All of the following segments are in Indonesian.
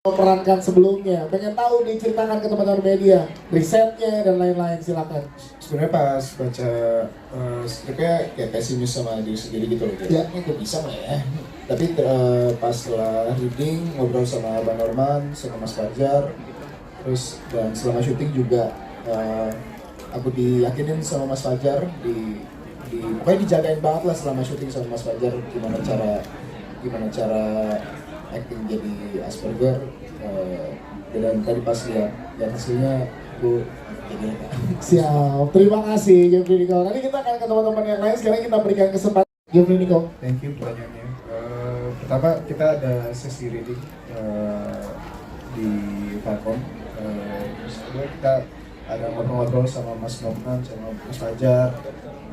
Memerankan sebelumnya, pengen tahu diceritakan ke teman-teman media, risetnya dan lain-lain, silakan. Sebenarnya pas baca skripnya kayak pesimis sama diri sendiri gitu loh, kayak gue bisa nggak ya? Tapi pas setelah reading, ngobrol sama Bang Norman, sama Mas Fajar, terus dan selama syuting juga aku diyakinin sama Mas Fajar pokoknya dijagain banget lah selama syuting sama Mas Fajar, gimana cara acting jadi Asperger, dan tadi pas lihat hasilnya gue jadi Siap, terima kasih Jeffrey Nicole. Nanti kita akan ke teman-teman yang lain, sekarang kita berikan kesempatan Jeffrey Nicole. Thank you pertanyaannya. Pertama kita ada sesi reading di Falcon. Terus kedua kita ada ngobrol-ngobrol sama Mas Norman, sama Mas Fajar,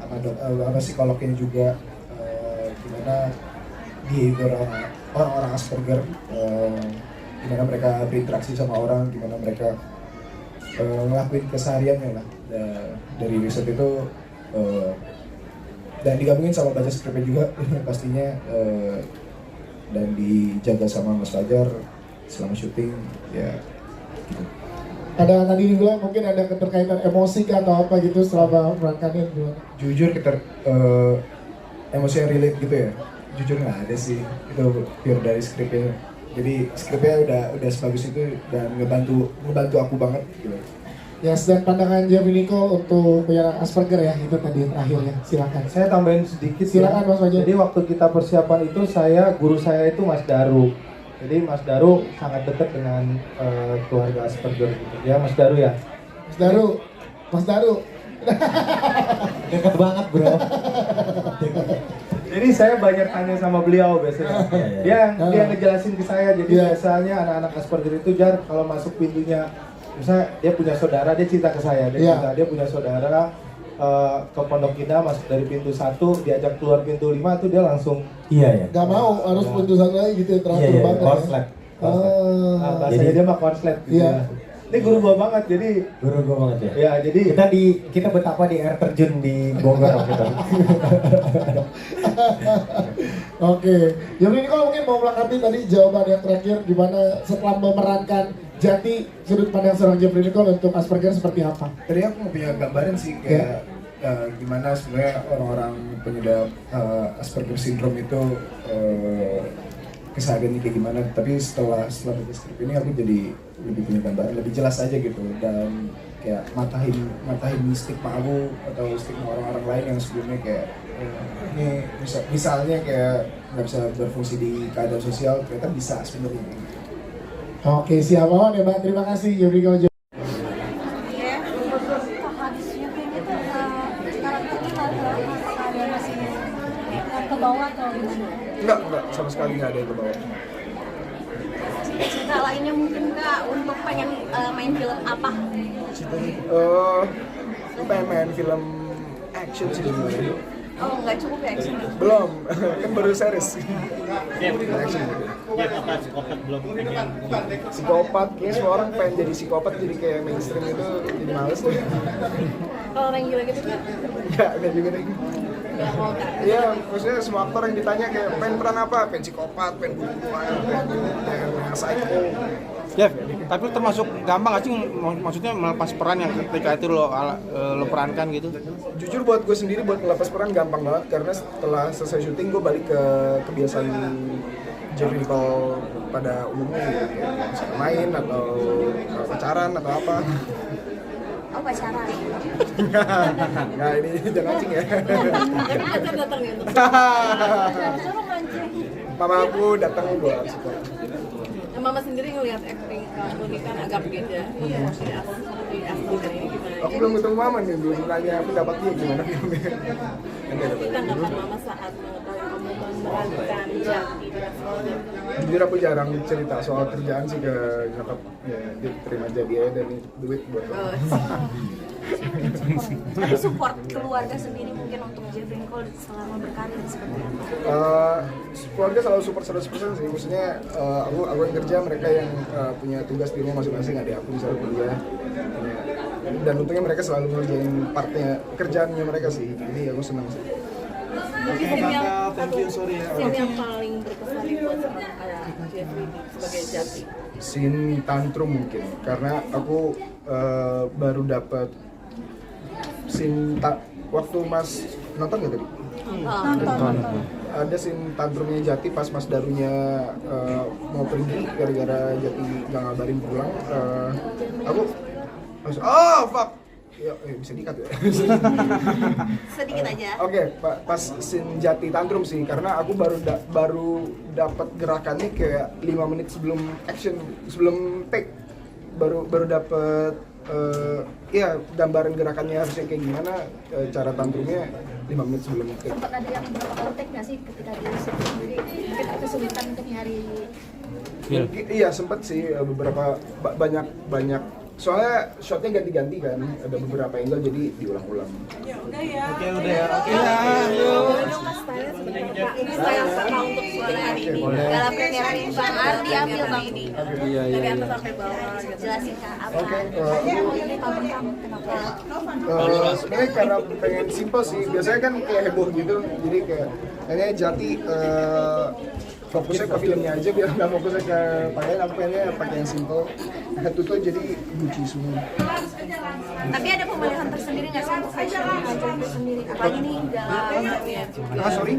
sama psikolognya juga, gimana behavior orang-orang Asperger, gimana mereka berinteraksi sama orang, gimana mereka ngelakuin kesehariannya lah. Dari riset itu dan digabungin sama baca skripnya juga pastinya, dan dijaga sama Mas Fajar selama syuting ya gitu. Ada tadi dibilang mungkin ada keterkaitan emosi atau apa gitu selama memerankannya gimana? Jujur emosi yang relate gitu ya, jujur nggak ada sih, itu pure dari skripnya. Jadi skripnya udah sebagus itu dan ngebantu aku banget gitu. Ya, dan pandangan Jeffrey Nicole untuk penyerang Asperger ya, itu tadi terakhir ya, silakan. Saya tambahin sedikit. Silakan Mas Fajar. Jadi waktu kita persiapan itu guru saya itu Mas Daru. Jadi Mas Daru sangat dekat dengan keluarga Asperger gitu. Ya Mas Daru ya. Mas Daru. Dekat banget bro. Jadi saya banyak tanya sama beliau biasanya. Dia ngejelasin ke saya. Jadi biasanya anak-anak Asperger itu kalau masuk pintunya, misalnya dia punya saudara, dia cerita ke saya. Dia punya saudara ke Pondok Indah, masuk dari pintu 1, diajak keluar pintu 5 tuh dia langsung Gak mau, harus pintu 1 lagi gitu ya, teratur banget. korslet. Bahasanya dia mah korslet gitu ya. Ini guru gua banget, jadi Guru gua banget ya. ya jadi Kita betapa di air terjun di Bogor gitu. Oke, Jeffrey Nicole mungkin mau melengkapi tadi jawaban yang terakhir, gimana setelah memerankan Jati, sudut pandang seorang Jeffrey Nicole untuk Asperger seperti apa? Tadi aku mau punya gambaran sih kayak gimana sebenarnya orang-orang pengidap Asperger syndrome itu kesehariannya kayak gimana. Tapi setelah baca skrip ini aku jadi lebih punya gambaran, lebih jelas aja gitu, dan kayak matahin stigma aku atau stigma orang-orang lain yang sebelumnya kayak ini misalnya kayak nggak bisa berfungsi di keadaan sosial, ternyata bisa sebenarnya. Oke, siap banget ya Mbak, terima kasih Jeffrey Nicole. Enggak, sama sekali nggak ada yang ke bawah. Cita lainnya mungkin Kak untuk pengen main film apa? Gue pengen main film action sih sebenarnya. Oh, nggak cukup ya action? Belum, kan baru series. Action. Apa psikopat belum pengen? Psikopat, kayaknya semua orang pengen jadi psikopat, jadi kayak mainstream itu jadi males deh. Kalau orang gila gitu Kak? Enggak juga deh. Nggak mau Kak? Iya, maksudnya semua aktor yang ditanya kayak pengen peran apa? Pengen psikopat, pengen bunuh, pengen psycho. Jeff, tapi termasuk gampang gak sih maksudnya melepas peran yang ketika itu lo perankan gitu? Jujur buat gue sendiri buat melepas peran gampang banget, karena setelah selesai syuting gue balik ke kebiasaan Jeffrey Nicole pada umumnya gitu, kayak misalnya main atau pacaran atau apa. Oh, pacaran? Nah ini jangan mancing ya. Karena akan datang ya untuk suruh mancing. Mama aku datang buat support. Mama sendiri ngelihat acting kamu ini kan agak beda. Iya. Di Asperger ini gimana? Aku belum ketemu Mama nih, belum nanya pendapat dia gimana filmnya. Tanggapan Mama saat mengetahui kamu memerankan Jati di Asperger. Jujur aku jarang cerita soal kerjaan sih ke nyokap, ya dia terima jadi aja dan duit buat aku. Tapi support keluarga sendiri mungkin untuk Jeffrey Nicole selama berkarir seperti apa? Keluarga selalu support 100% sih, maksudnya aku yang kerja, mereka yang punya tugas di rumah masing-masing, adik aku misalnya kuliah, dan untungnya mereka selalu ngerjain partnya kerjaannya mereka sih, jadi aku senang sih. Oke, Kakak, thank you, sorry ya. Scene yang paling berkesan buat Jeffrey sebagai Jati. Scene tantrum mungkin, karena aku baru dapat scene waktu Mas nonton nggak tadi? Nonton. Ada scene tantrumnya Jati pas Mas Darunya mau pergi gara-gara Jati nggak ngabarin pulang. Aku langsung, oh fuck, ya bisa dikat ya. Sedikit aja. Oke, pas scene Jati tantrum sih, karena aku baru dapat gerakannya kayak 5 menit sebelum action, sebelum take, baru dapat ya gambaran gerakannya harusnya kayak gimana, cara tantrumnya 5 menit sebelum take. Sempat ada yang berapa kali take nggak sih ketika di set sendiri? Mungkin kesulitan untuk nyari. Iya sempet sih beberapa banyak soalnya shotnya ganti-ganti kan, ada beberapa angle jadi diulang-ulang. Oke, udah ya. Oke, Boleh dong Mas style sebenarnya Pak. Ini style sama untuk syuting hari ini. Dalam premiere hari ini Bang Ardi ambil Bang ini. Dari atas sampai bawah. Jelasin Kak apa? Oke, Ini cover kamu kenapa? sebenarnya karena pengen simple sih, biasanya kan kayak heboh gitu, jadi kayaknya Jati fokusnya ke filmnya aja biar nggak fokusnya ke pakaian, aku pengennya pakai yang simple, head to toe jadi Gucci semua. Tapi ada pemilihan tersendiri nggak sih untuk fashion itu sendiri? Apalagi nih dalam Sorry?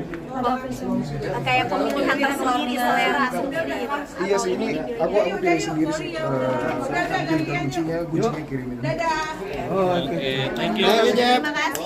kayak pemilihan tersendiri selera sendiri. Iya sih, ini aku pilih sendiri sih, jadi ke Gucci-nya kirimin. Oke, thank you. Terima kasih.